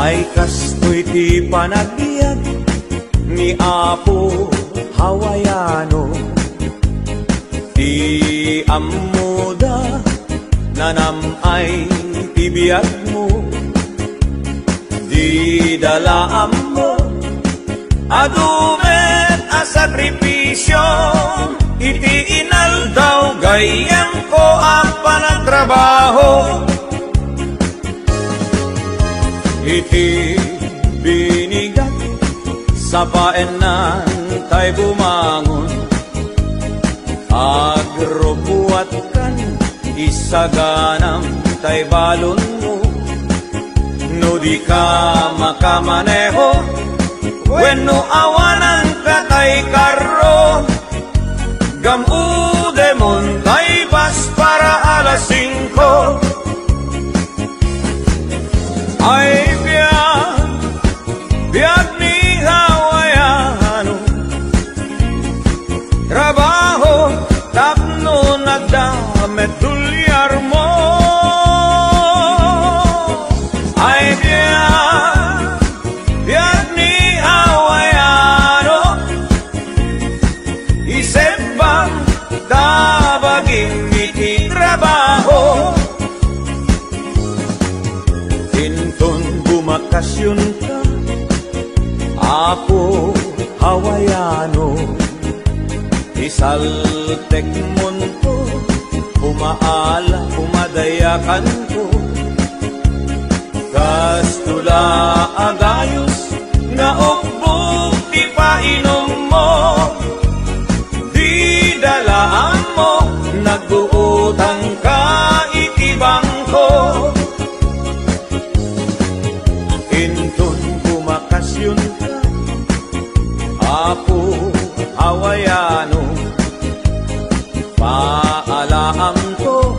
Ay kastoy ti panagbiag ni Apo Hawaiano. Ti amuda nanamay ti biag mo, di dalaan mo adumet a sakripisyo. Iti inaldaw gayem ko ang panagtrabaho. Iti binigat sa paenan tay bumangon, agrupuat kan isaganam tay balon mo. No di ka makamaneho, wenno awanan ka tay karro, gamude mon tay bas para alas 5. Ay biag ni Hawaiano, trabaho tapno nagdamet tulyar mo. Ay biag ni Hawaiano, isip bang tabagin iti trabaho. Bumakasyon ka, Apo Hawaiano, isaltek monto, umaala, umadayakan ko. Kastula agayos, nga ukbog di painom mo, di dalaan mo, nagbuutang ka itibang ko. Bumakasyon ka, Apo Hawaiano, paalaam ko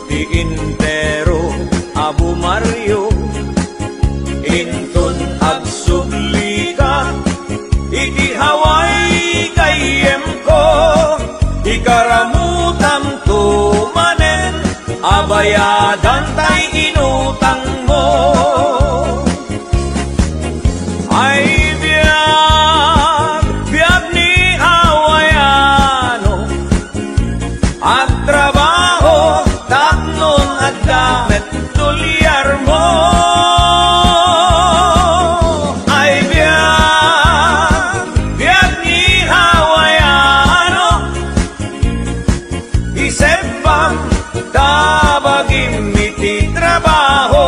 ti intero Abu Mario. Inton agsubli ka, iti Hawaii kayem ko, ikaramutam to manen, abayadan tay inutang mo. Ay biag ni Hawaiano, ang trabaho tapnon at damet tulyar mo. Ay biag ni Hawaiano, isip bang tabagim iti trabaho.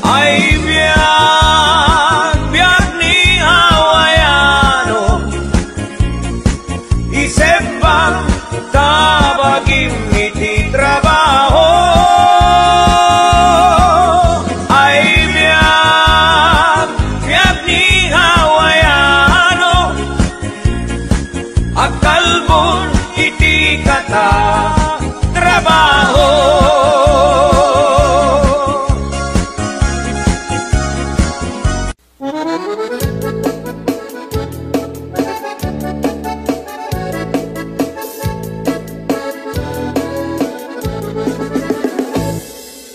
Ay biag ni Hawaiano, isip bang tabagim iti trabaho. Ay biag ni Hawaiano, agkalbon iti kata trabaho.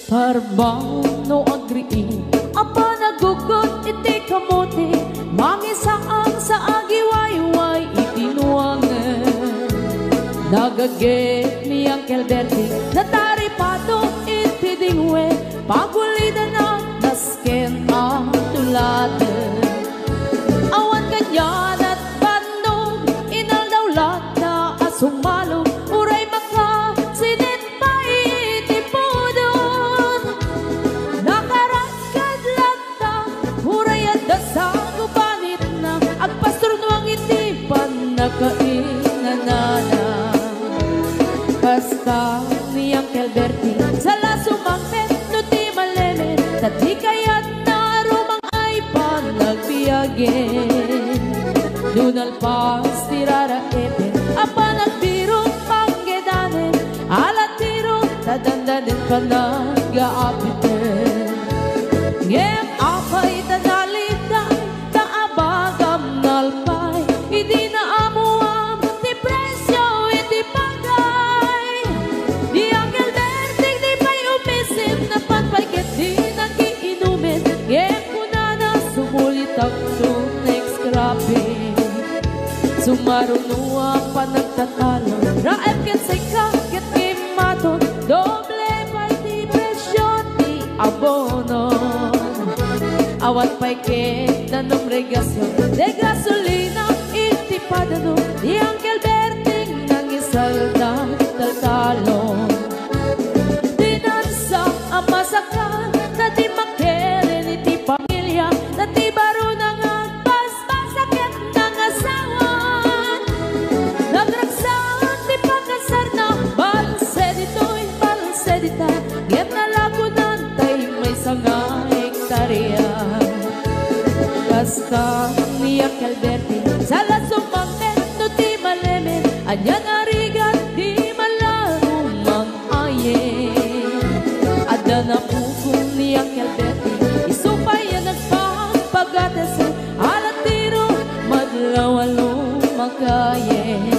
Parbang no agriin, apa nagugot iti kamote, mangisaang sa agiwayway itinuangan. Nagaget ni Uncle Bertie, nataripato iti dingwe, pagulidan ang nasken ang tuladan. Awan kanyan at bandog, inaldawlat na asumalog, uray maka sinin pa iti podon. Nakarakad lang ta, uray at dasang gubanit na, agpastor nuang iti panakainanana. Basta ni Uncle Bertie, sala sumangpet no ti malemet, tati kayat na rumang ay panagbiagin. Dunal pas tirara epin, apa nagbirong panggedanin, alat tiro tadandanin panag-aapitin. Ngem apay tadalitan, taabagam nalpay, hindi na amuam, ti presyo, hindi pagay. Di Uncle Bertie, di pa'y umisim na panpay ketin, marunua pa nagtatalo. Raep ken say kaket kimaton, doble pa'y di presyon di abono. Awat pa'y ket na nomregasyon, de gasolina itipadano, di Uncle Berting nang isalda taltalon. Dinansa ang masakal, na di makere ni ti pamilya, na di baro nang agpas-pasakit ng asawan. Nagragsahan di pagkasar na, balse dito'y balse dita, ngem na lagunan tay may sanga hektarya. Kasta ni Uncle Berting, sala sumangmen no ti malemen, anya narigat di malarumang ayen. Ada na pukong ni Uncle Berting, isupay yan nagpapagatas, alatiro madlawalo magayen.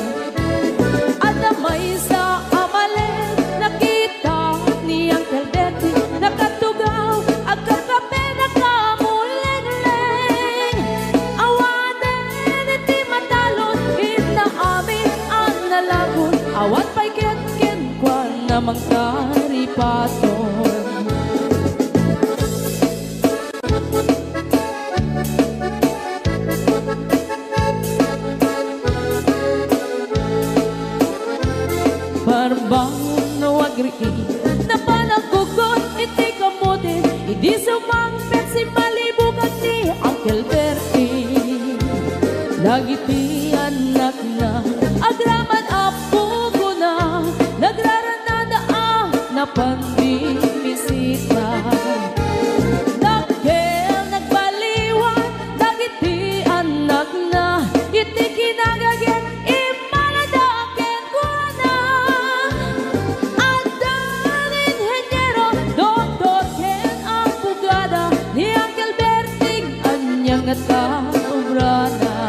Ada may sa amalen, nakita ni Uncle Berting, nakatugaw agkakape nakamuleng-leng. Awaten iti matalon, inaamin ang nalagon, awat pa'y ken-ken kwa namang karipaton. Barbangon no agriin, na panagkugot iti kamutin, hindi sumangpet si malibugan ni Uncle Berting. Lagiti anak na, agraman apo ko na, nagraranada na pandibisita. Dagel nagbaliwan, dagiti anak na, iti kinagagen, imaladaken ko na. Andan inhenyero, doktor ken abogada, ni Uncle Berting anyang at kaubrada.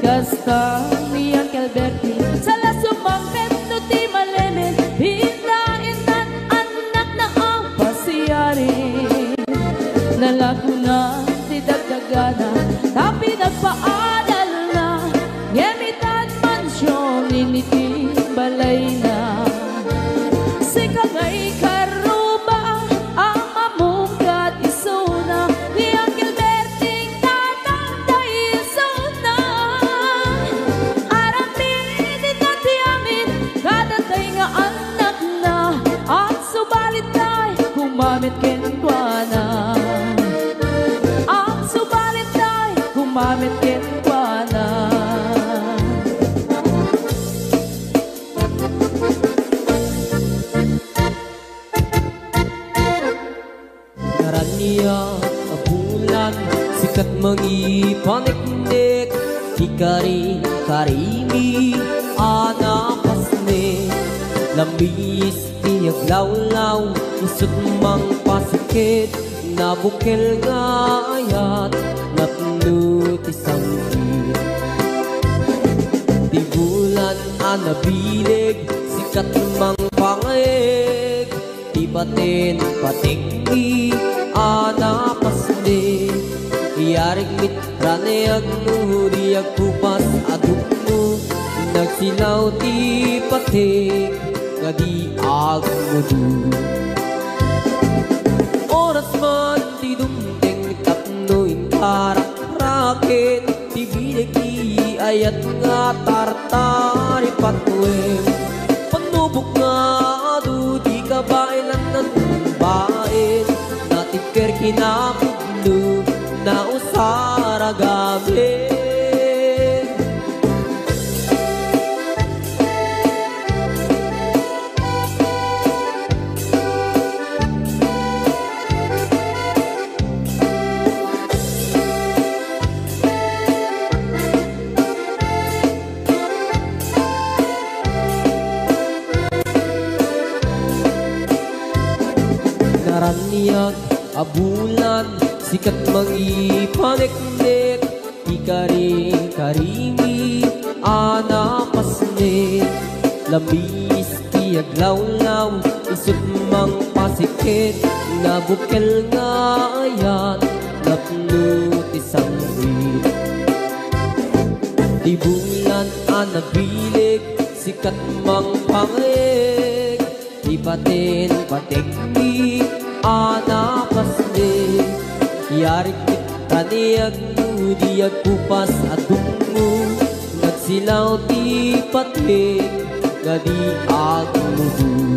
Gasta ni Uncle Berting, sala sumangpet no ti malemen, hindain anak na ang pasiyari. Nalagunan ti dagdagana, tapi nagpaadal na, ngemitan mansyon initi balay na. Sikagay karuba ang mamungkat isuna, ni Uncle Berting tatangday isuna. Aramin iti amin, kadatay nga anak na, at subalit tay kumamit ken kwa na. At subalit tay kumamit ken kwa na. Naraniya ang bulan, sikat mangipaniknik, ikari-karimi, anapasne. Lambis tiyag lawlaw, isut mang pasikit, nabukil nga ayat, natnut isang kit. Di bulan anabilig, sikat mang pangig, di batin patinggi, anapasne. Iyarig mit ranayag mo, diag kupas aduk mo, nagsilaw ti pating, nga di agmudu. Oras man ti dumting tapnoin karak-rakin, ti binig ti ayat nga tartari patwem. Panubok nga adu di kabailan ng bain, natikir kinapudlo na usara gabi. Naraniyak abulan, sikat mangipaniknik, ikari-karimi, anapasne. Labis tiyag lawlaw, isut mang pasikit, nabukil nga ayat, napnut isang wit. Di yan anabilig, sikat mang pangig, ibatin pateknik, anapaslig. Yarik kita niyag mo, diyag kupas atong mo, nagsilaw ti patik, gadi agmudu.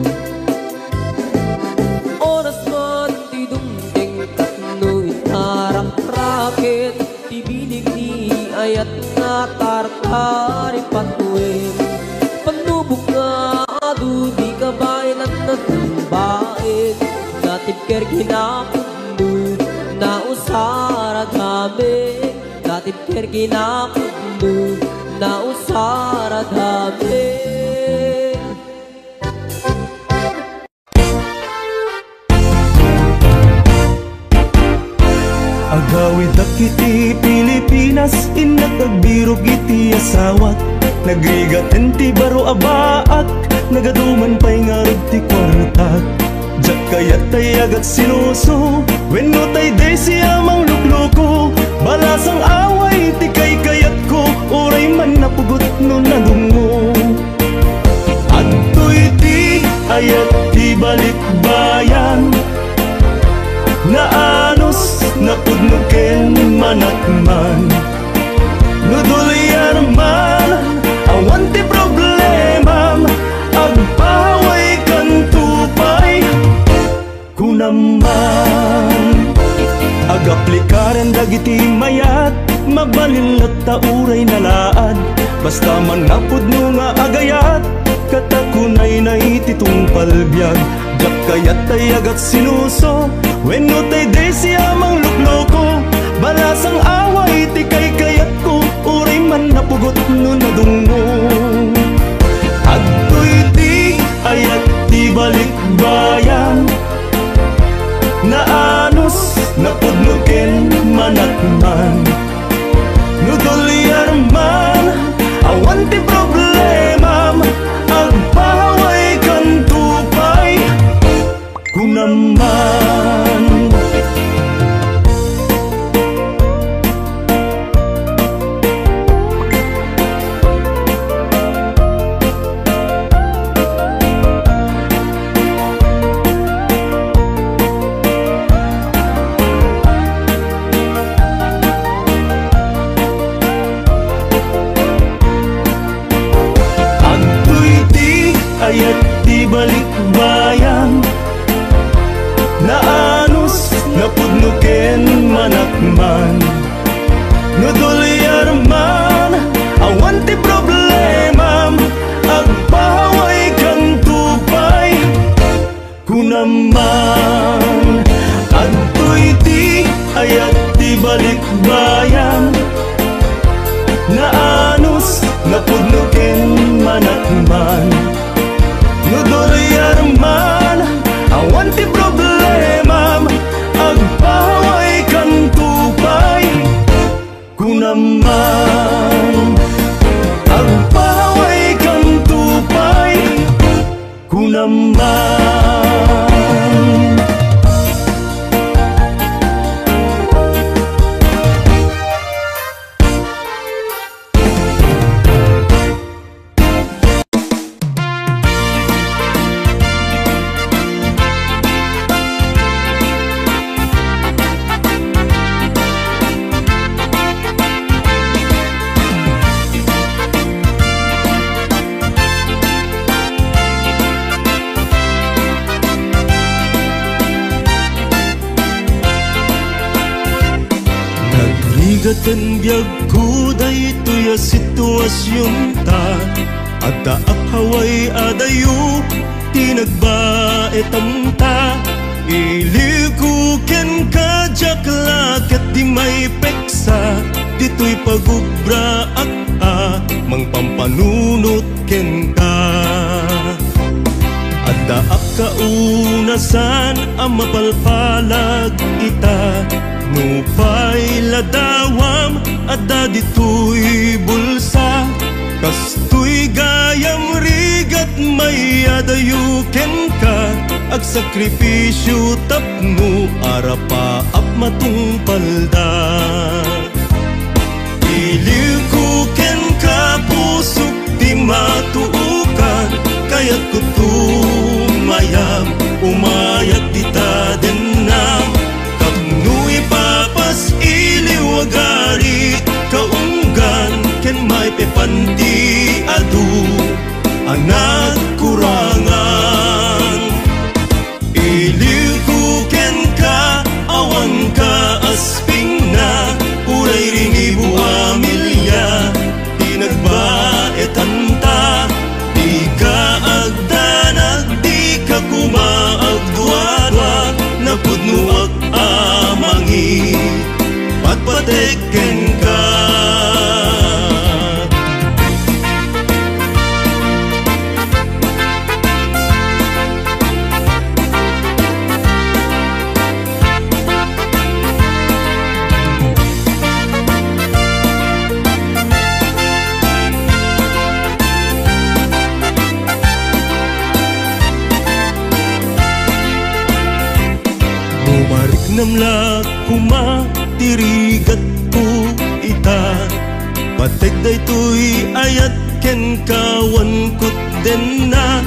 Oras man ti dumding tatno itarak-raket, ti bilig ni ayat nga tartari patuin. Panubok nga adu di kabayan at natumbain, natipker kinakudlo na usara gamit, natipker kinakudlo na usara gamit. Agawid akiti Pilipinas, inakagbirog iti asawat, nagrigaten ti baro abaak, nagaduman pa'y ngarog ti kwartak. Diyak kayat tay agat sinuso, wenno tay day siya mang lukloko, balasang away ti kay kayat ko, uray man napugot no nadungo. Adtoy ti ayat ti balikbayan, naanos napudnuken manakman, nudulyan man awan ti problema, agpaway kan tupay kunaman. Agaplikaran dagiti mayat, mabalilot ta uray nalaad, basta man napudno nga agayat, katakunay na ititong palbyag. Diyak kayat tay agat sinuso, wenno tay day siya mang lukloko, balasang away ti kay kayat ko, uray man napugot no nadungo. Adtoy ti ayat ti balikbayan, naanos napudnuken manakman, nudulyar man awan ti problema, agpaway kan tupay kunaman. Ayat di balikbayan, naanos napudnuken manakman, nudulyar man awan ti problema, agpaway kang tupay kunaman. Adtoy ti ayat di balikbayan, naanos napudnuken manakman, nudulyar man awan ti problema, agpaway kan tupay kunaman, agpaway kan tupay kunaman. Nagrigaten biyag ko daytoy a sitwasyon ta, adda akhaway adayo tinagbaetam ta, ilikuken ka jaklaket di may peksa, dito'y pagubra ak mang pampanunot ken ka. Adda akaunasan ang mapalpalag ita, nupay ladawam adda dito'y bulsa, kastoy gayam rigat may adayuken ka, ag sakripisyo tapno arapa ap matungpalda. Ilikuken ka puso kaya't kutumayam umayat dita denam kapnui papas iliwagari kaunggan ken may pepanti adu anak kurangan iliw ku ken ka awan ka asping na uray rinibu amilya di nagbaetan ta di ka agdanag di ka kumaagdwadwa napudnuak amangi patpateken ka namlak kuma tirigat ko ita patek day tuy ayat ken kawan kut den na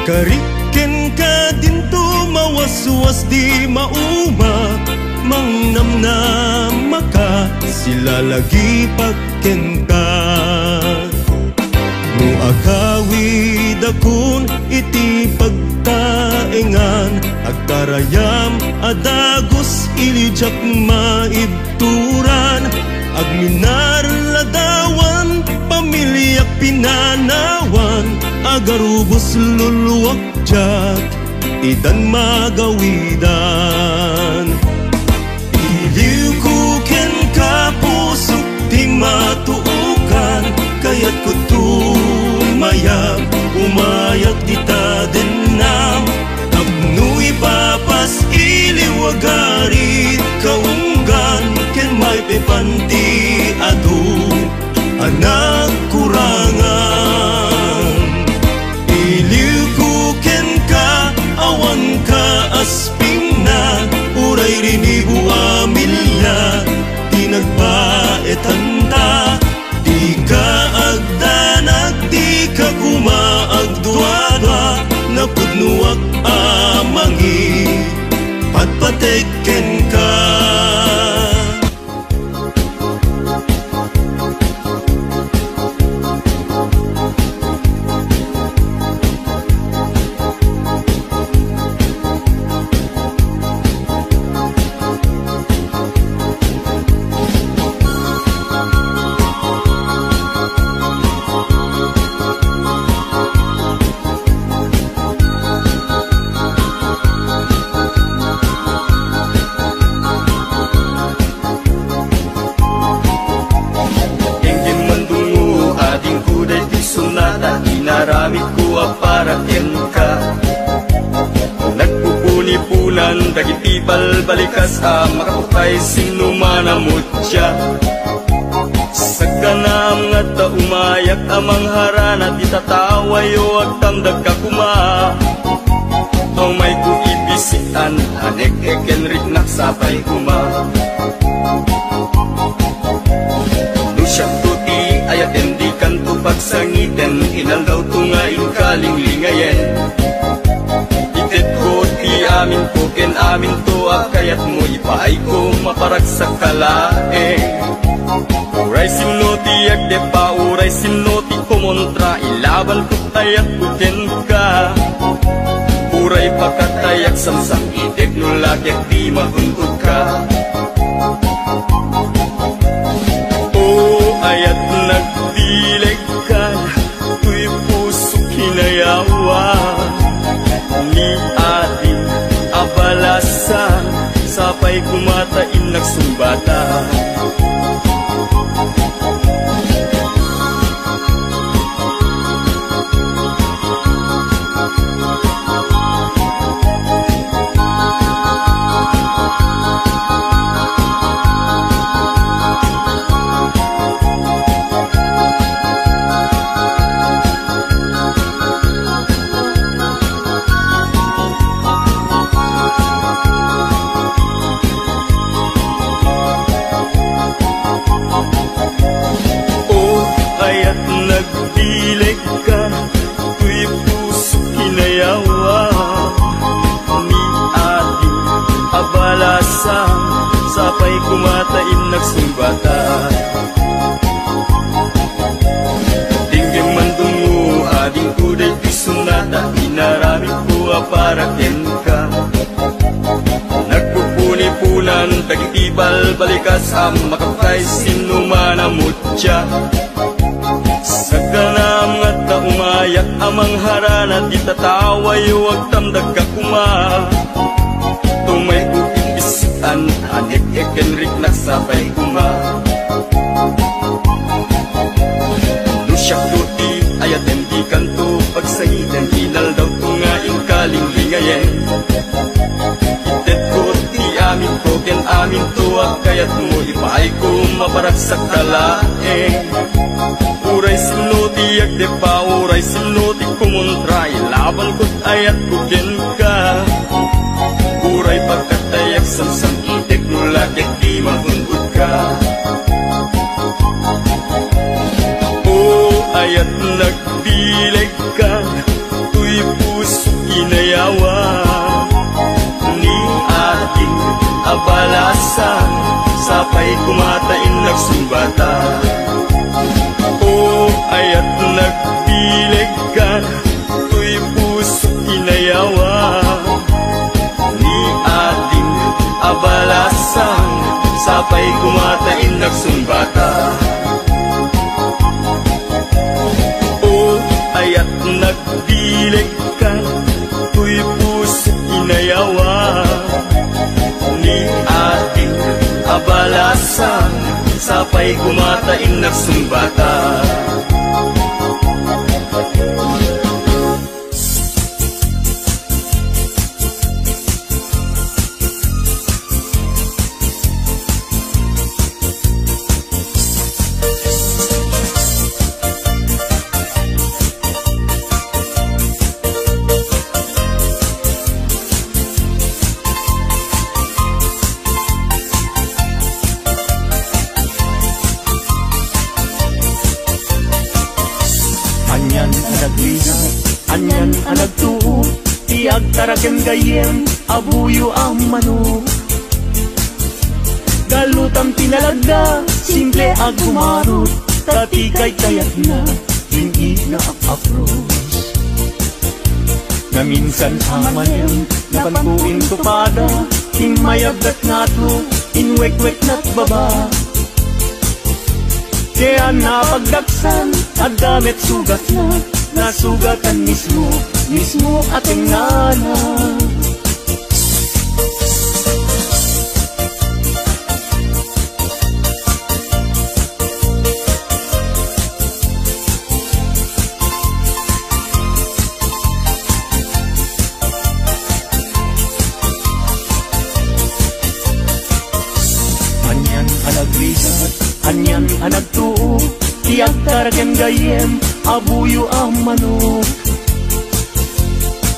kariken ka dinto mawaswas di mauma mangnamnam maka sila lagi pakken ka mo akawid akun iti pagtaengan agkarayam adagos ilijak maibturan agminar ladawan pamilyak pinanawan agarubos luluwak jak idan magawidan iliw ku ken kapusok di matuukan kaya't kutumayam umayak dita denam tapnui papas iliwagarit kaunggan ken may pepanti adu anak kurangan iliw ku ken ka awan ka asping na uray rinibu amilya di nagbaetan ta di ka agdanag di ka kumaagdwadwa napudnuak amangi patpateken ka inaramid ko aparaken ka nagpupuni-punan dagiti balbalikas makapukay sinumanamot siya saganam nga ta umayak amang harana di tatawayo agtamdag ka kuma ang may ku ibisitan anek ekenrik naksapay kuma nusyang tuti ayat endi kanto pagsangiten inal daw tungayin kalinglingayen itet ko ti amin ko ken amin to akayat mo ipaay ko maparag sa kalae uray simno ti agde pa uray simno ti kumontra ilaban ko tayat uten ka uray pakatayak samsang itek no lagyak di mahuntod ka ayat nagdileg ka tuy pusok hinayawa ni ating abalasan sapay kumatain nagsumbata abalasa sapay kumatain nagsumbata. Dinggim mandungo ading kuday pisunata inarami ko para kenka. Nagpupuni-punan tagitibal balikas am makapkay sinumana mutya. Saganam nga ta umayak amang harana di tataway wag tamdag ka kuma. Tumay ukin bisikan anik ekenrik na sabay kuma. Lusyak luti ayat di kanto pagsangitan hinal daw tunga ingkaling lingayen. Itet ko ti amin ko ken amin tuwag kayat mo ipaay ko mabarak sa kalaeng. Uray sinuti agde pa uray sinuti kumuntray laban ko't ayat kukin ka. Uray pagkatayak samsam itek nulagyak di mahundod ka. O ayat nagbileg ka tuy puso inayawa ni ating abalasan sapay kumatain nagsumbata. Ayat nagbileg ka tuy puso inayawa ni ating abalasan sapay kumatain nagsumbata. O ayat nagbileg ka tuy puso inayawa ni ating abalasan sapay kumatain nagsumbata. Anyan ang nagtuo, tiyag tarakem gayem, abuyo ang manok. Galutam tinalaga, simple agumarot, tatikay kayat na, hindi na apros. Na minsan amanem, napantuin tupada, inmayagdat nga to, inwek-wek na't baba. Kaya napagdaksan, at damit sugat na, nasugatan mismo ating nana. Anyan ang nagrisat, anyan ang nagtuo, tiyag tarakem gayem, abuyo ang manok.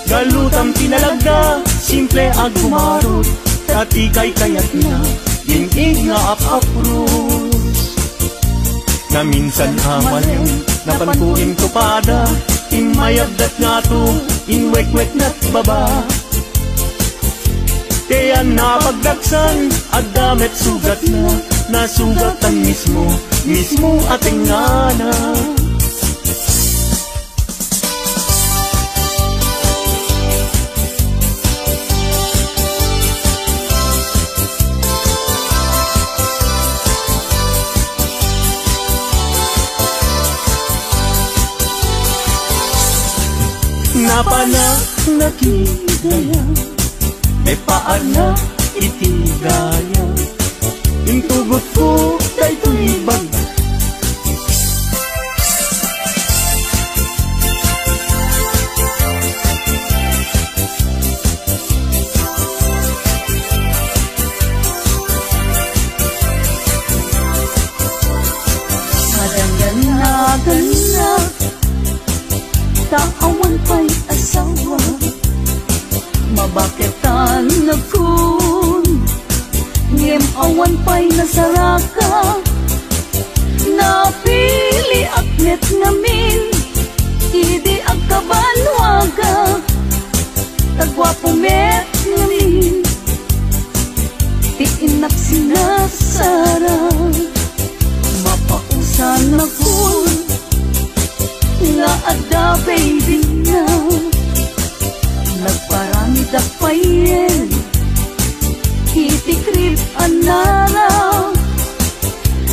Galutam tinalaga, simple agumarot, tatikay kayat na, dinig nga apapros. Na minsan amanem, napantuin tupada, inmayagdat nga to, inwek-wek na't baba. Kaya napagdaksan, at damit sugat na, nasugatan mismo ating nana. Napana nakigaya, may paana itigaya, yung tugot ko kay tulibag. Madanganagan na taawan pa'y asawa, mabaketan na kun, ngem awan pa'y nasaraka, napili aknet ngamin, idi agkabanwaga, tagwapo met ngamin, sinasarang mapausan ako nga ada baby na nagparami da payen itikrip anaraw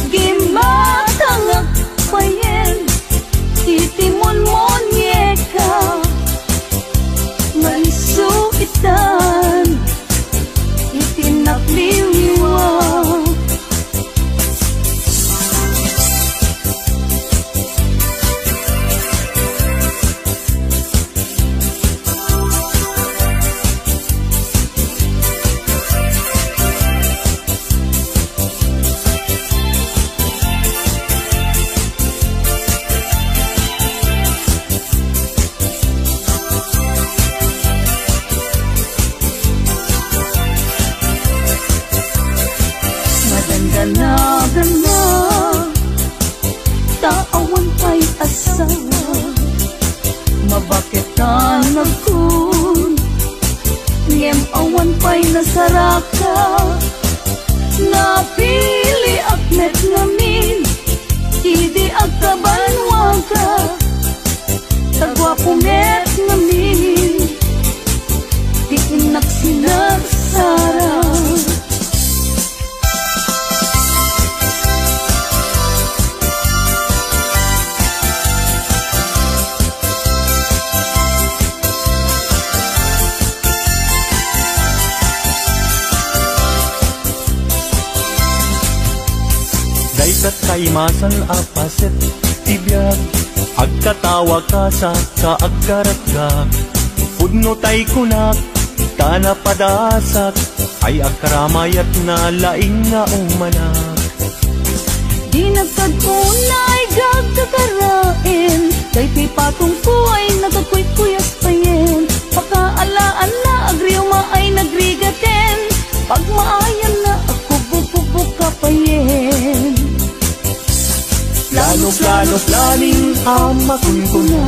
gimatangak payen itimon-mon yeka malisuitan itinapliwiwa Gana taawan pa'y asawa mabaketan agkun ngem awan pa'y nasaraka napili akmet namin idi agkabanwaga tagwapumet namin di inak sinagsara. Daytat kaimasan apaset tibiyag agkatawa ka sa kaagkarat ka pudno tay kunak tana padasak ay agkaramayat na laing nga umanak Di nagkadunay gagkakarain kay pipatong ko ay nagkakuy-kuyas payen pakaalaan na agriyo maay nagrigaten pag maayan na ako bububuk ka payen Plano planing ama kunkuna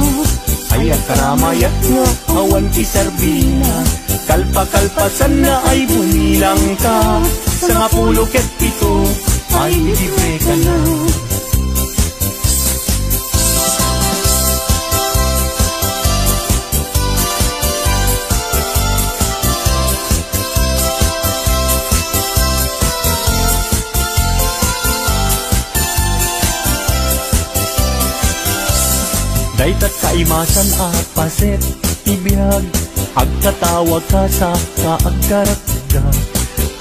ay agkaramayat nga awan kisarbina kalpa-kalpasan na ay bumilang ka sa nga 17 ay libre ka na. Daytat kaimasan apaset ibiyag agkatawag ka sa kaagkarat ka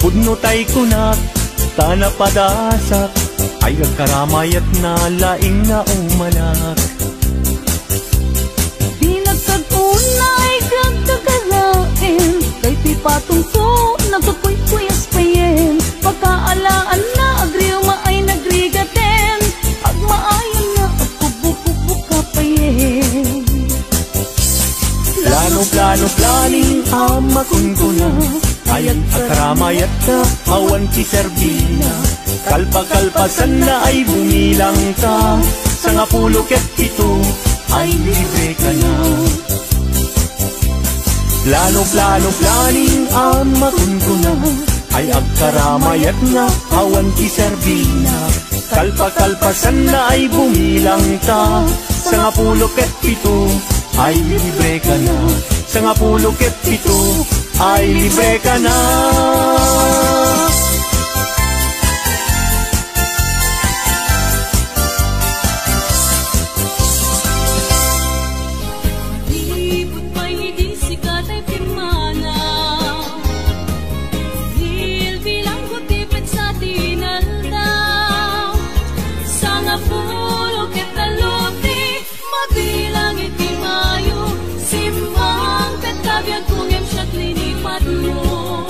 pudno tay kunak tana padasak ay agkaramayat na laing nga umanak Di nagkadunay gagkakarain kay pipatong ko nagkakuy-kuyas payen pagkaalaan na agriyo maay nagrigaten pag maayan na ako bububuk ka payen Plano planing ama kunkuna ay agkaramayat ka awan kiserbina kalpa-kalpasan na ay bumilang ka sa nga 17 ay libre ka na Plano planing ama kunkuna ay agkaramayat nga awan kiserbina kalpa-kalpasan na ay bumilang ka sa nga 17 ay libre ka na sa nga 17 ay libre ka na Libot pa'y di sikat ay pimana Dil bilang kutipit sa tinaldaw Sa nga pulo kitalupi mabilang itimayo Simang katagyan kung em siya't linipat mo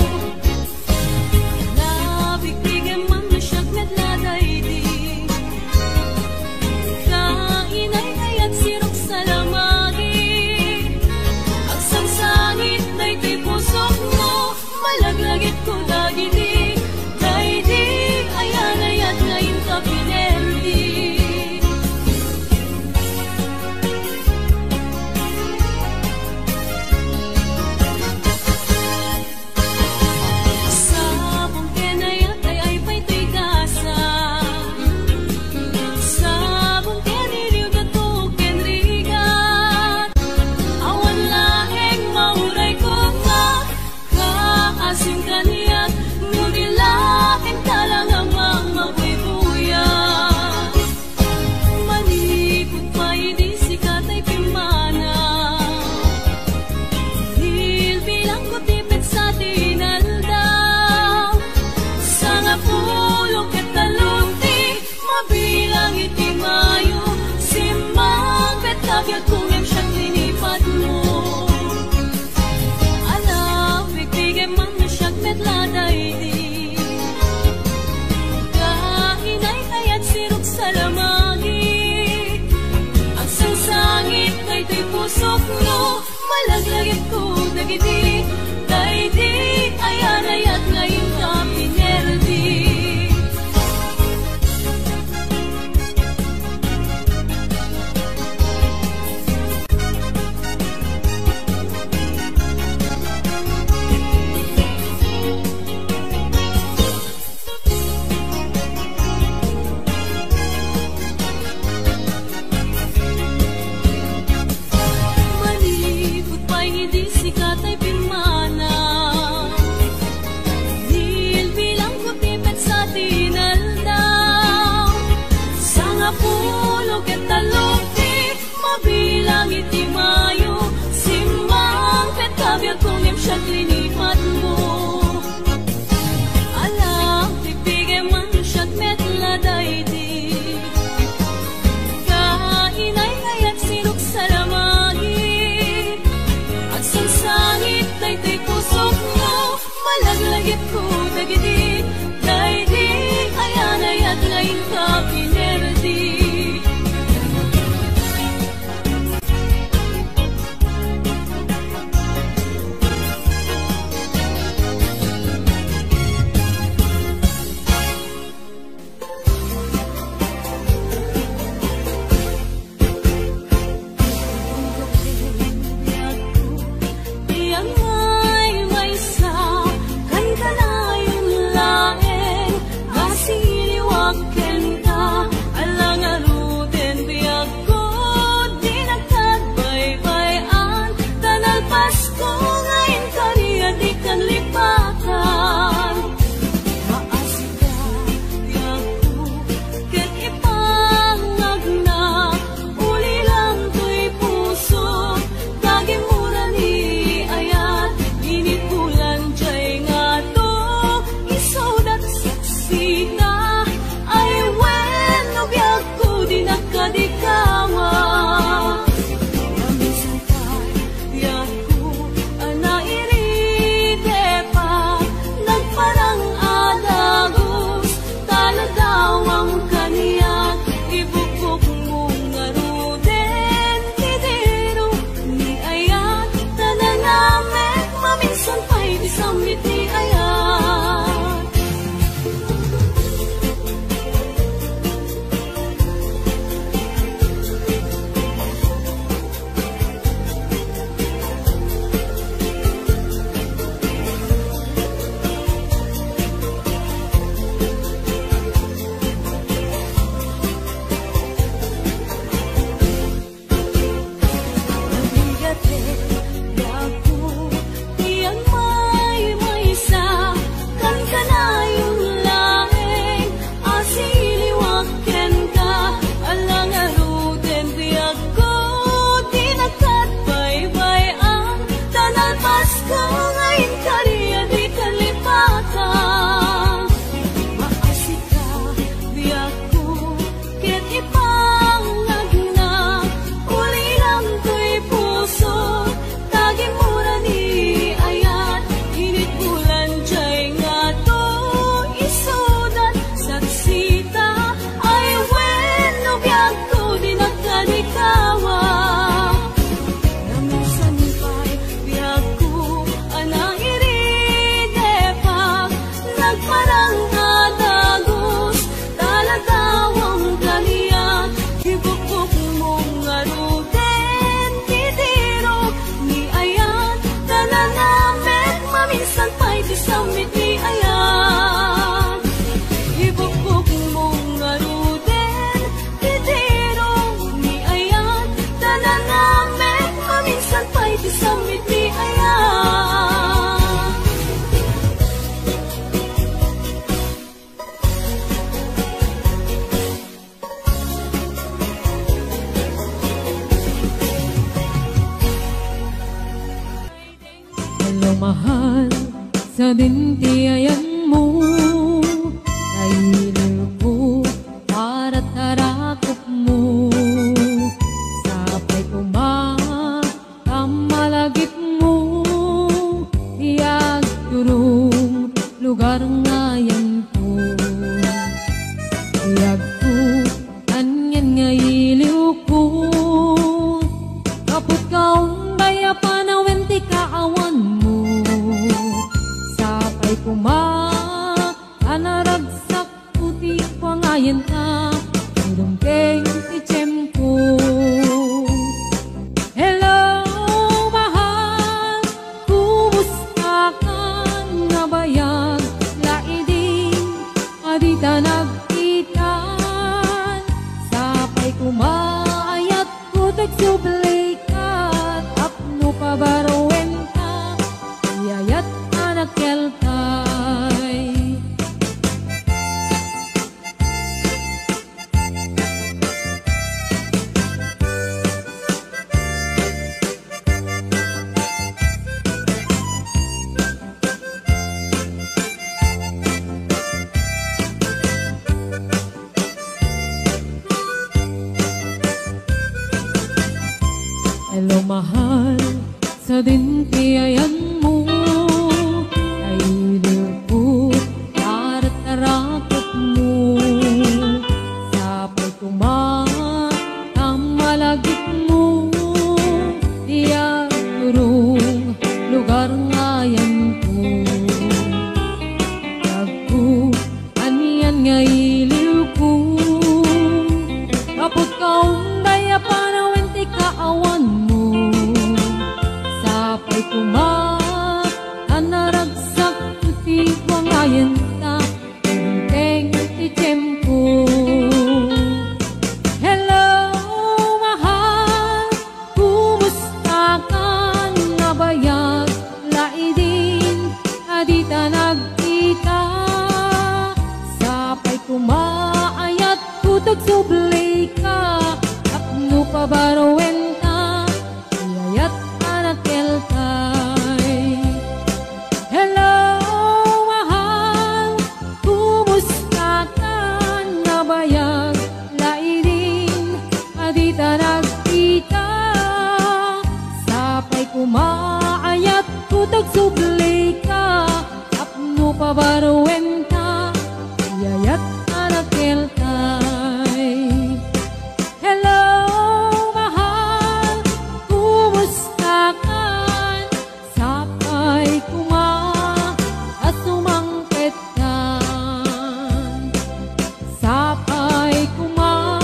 lugar ngayon ko. Iyag ko, anyan nga iliw ko. Kaput kaong daya panawin ti kaawan mo. Sapay kuma, anaragsak puti pangayan ka. Idungkeng ti tiyem ko. Hello, mahal, kumusta ka nga bayag? Laiding, adita nagkitan. Sapay kumaayat ko tagsublikat. Apno pabarowen ka, iyayat anak kelkay. Hello mahal, sa dintiayan mo ay ilipot at tarakot mo. Sapay kumamalagit mo, diyan turong lugar ngayon ko. Tagko, aniyan nga iliw ko. Kapag kaong daya panawin ti kaawan mo. Sapay kuma, anaragsak puti wangayan ta. Teng ti tiyem ko. Hello, mahal, kumusta ka nga bayag? Laidin, adita nagkita. Sapay kumaayat ko tagsublay ka. Apno pabarowen ka, iyayat anak kelkay. Hello, mahal, kumusta ka nga bayag? Laidin, adita nagkita. Sapay kumaayat ko tagsublay ka. Apno pabarowen ka, iyayat anak kelkay. Hello, mahal, kumusta ka? Sapay kuma, asumangkit ka. Sapay kuma,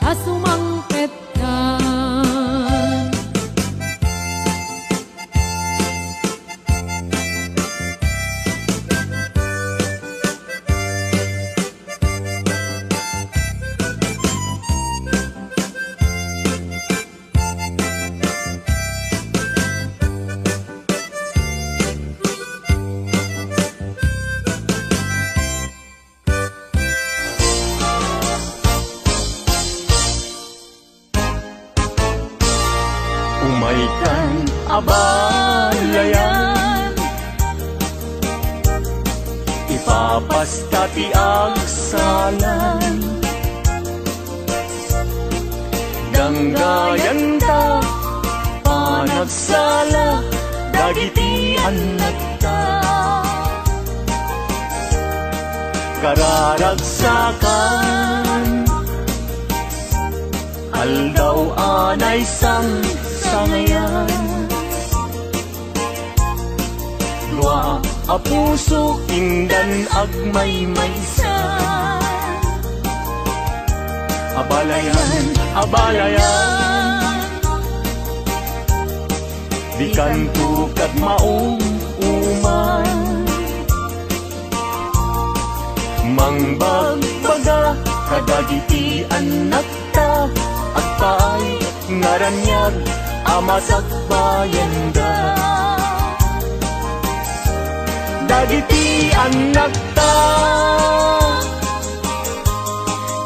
asumangkit ka. Umaikan abalayan, ipapasta ti agsalan. Ganggayan ta, panagsala, dagiti anak ta. Kararagsakan, aldaw anay sangayan. Dua a puso indan agmaymaysa. Abalayan, abalayan, di kanto kat mauman. Mangbagbaga kadagiti anak ta, at paay ngaranyag amasak bayenda. Dagiti anak ta,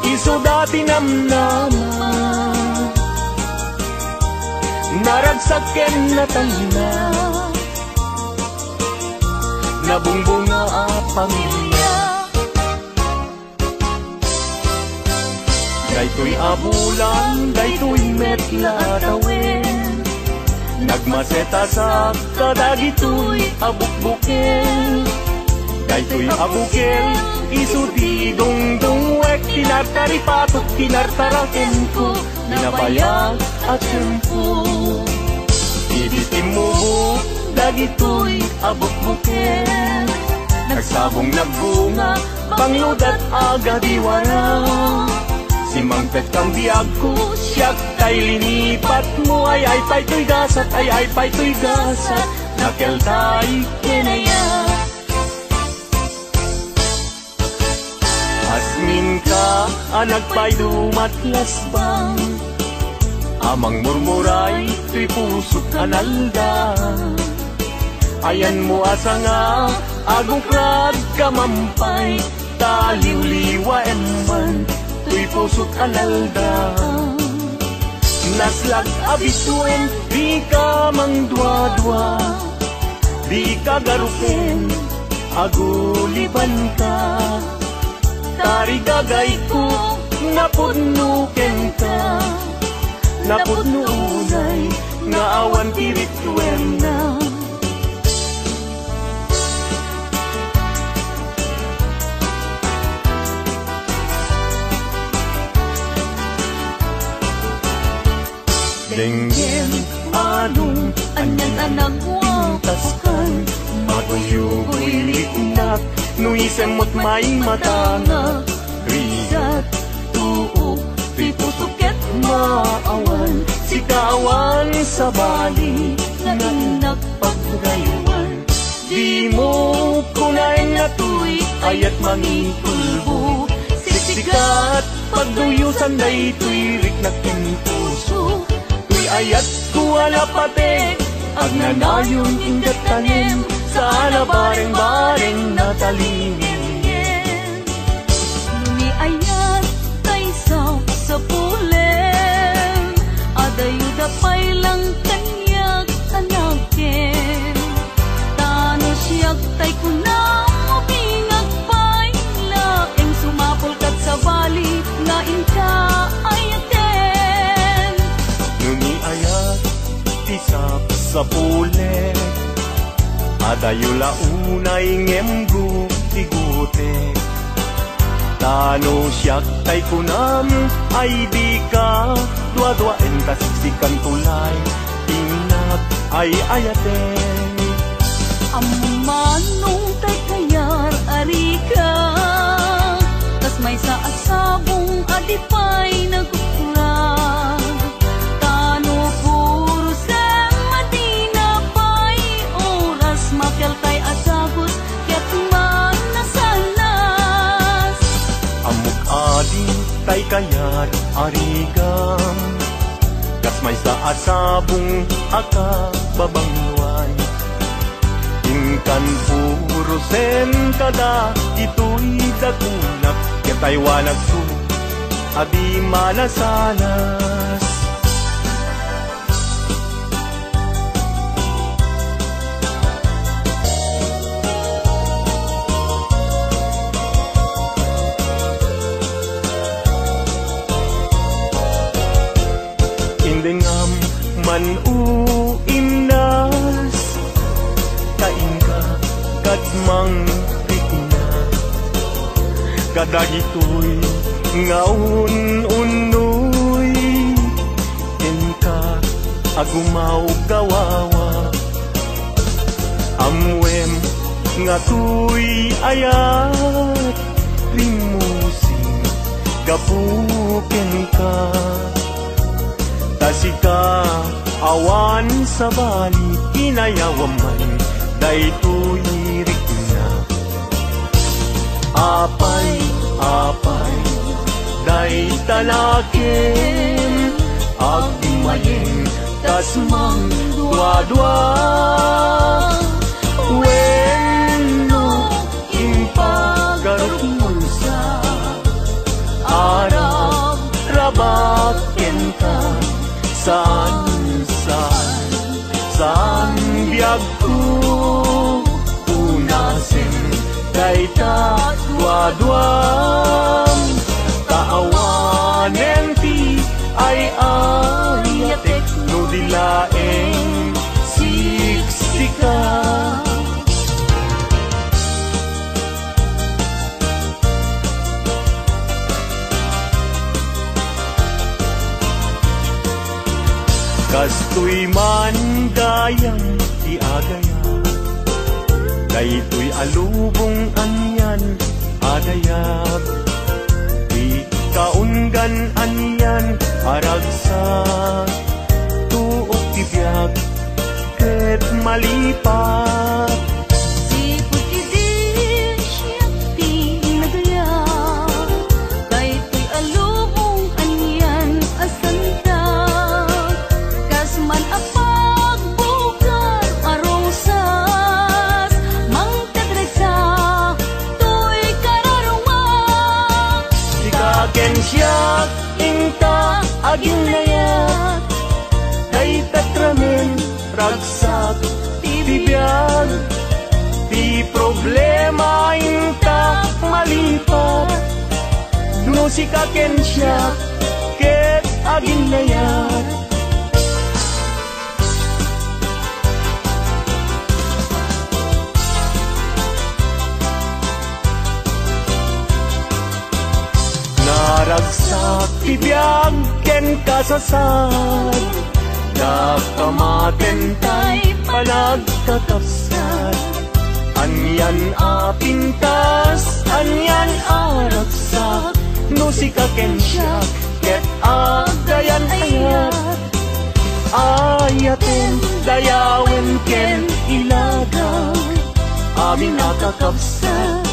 iso dati namnama, naragsaken na talina, nabungbunga a pamilya. Daytoy abulan, daytoy metla tawin, nagmaseta sa kadagitoy abukbuken. Daytoy abukel, isudi dungdungwek, kinartaripatot, kinartaraken ko, ninabayag at tempo. Ibitim mo dagitoy abot bukel, nagsabong nagbunga, pangludat aga diwara. Si Mangpet kang biyag ko, siyak tay linipat mo, ay pa'y gasat, ay pa'y gasat, nakeltay kinaya. Asmin ka, anak pa'y dumatlas bang, amang murmuray, tuy pusok analda. Ayan mo asa nga, agong krad kamampay, taliw-liwa eman, tuy pusok analda. Naslag abituen, di ka mangdwa-dwa, di ka garuken, aguliban ka. Tarigagay ko, napudnuken ka, napudnunay, nga awan tirituen na. Denggen anong Anyan anak taskan, matuyugoy liknak, nuisem mo't may matanga. Rizat, tuok, tuy pusuket Maawan, si kawan sa bali, na nagpagdayuan. Di mo kunain na tuy, ayat mangipulbo, siksikat, pagduyusan day tuy riknakin puso. Tuy ayat kuwala pate, agnanayon ingat tanim, sana bareng-bareng natalingin. Nuni ayat tay sa pulen, adayuda pa'y lang kanyak anakin. Tano siyak tay kunang mabingag pa'y laeng sumapol kat sa bali, nga inka ayaten. Nuni ayat tisap sa pule, adayula unay ngemgu tigute. Tano siyak tay kunam, ay di ka dua-duaen kasiksikan tulay, inap ay ayaten. Amanong tay kayar arika, tas may sa asabong adipay nagkukurang. Tano puro sa Madina pa'y oras, makel tay asagot, ket man nasanas. Amok adi tay kayat arigam, kas may sa asabong aka babangluan. Ingkan puro sen kada ito'y dagunak, ketay wanag su adi manasanas. Indengam man uimnas, kain ka kadmang tikna, kadagitoy ngaun unoy, inka agumaw gawawa. Amwem nga tuy ayat, limusin gapuken ka. Tasika awan sa bali, inayawaman daytoy rikna. Apay day tanakin, agmayeng tasmang dua-dua. Wenno impagaruton sa arab rabaken ka. Saan biyag ko unasin, dayta dua-duam, taawanen ti ay ayatek, no dilaeng siksika. kastoy man gayang di agaya, daytoy alubong anyan adayag, di kaunggan anyan aragsak, tuok tibiyag ket malipat. Sipot idin siyak ti nagaya, daytoy alubong anyan asanta, kasman apag bukar arosas, mangtadresa to'y kararumang. Di kaken siyak ingta aging layat, day tatramen ragsak tibiyag, di problema ingta malipat, no si kaken siyak ket aging layat. Naragsak tibiyag ken kasasad, dakamaten tay palagkakapsat, anyan apintas anyan aragsak, no si kaken siyak ket agayan ayat, ayaten dayawen ken ilaga, amin akakapsat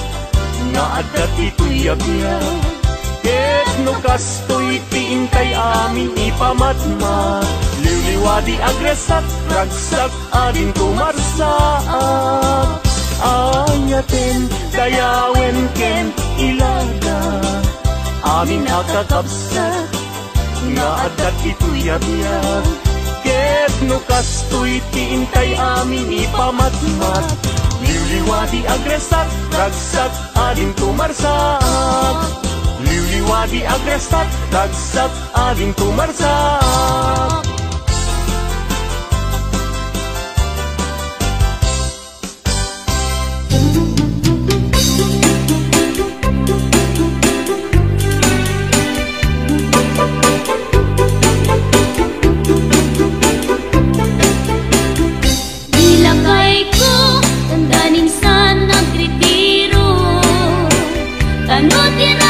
nga adat ito'y abiyag, ket no kastoy tiintay amin ipamatma, liwliwadi agresak ragsak adin tumarsaak, ayaten dayawen ken ilaga, amin akakapsat nga adat ito'y abiyag, ket no kastoy tiintay amin ipamatmat, liwliwadi agresak ragsak adin tumarsaak, liwliwadi agresak ragsak adin tumarsak. Ilakay ko, tandanin sa nagritiro, tanot yan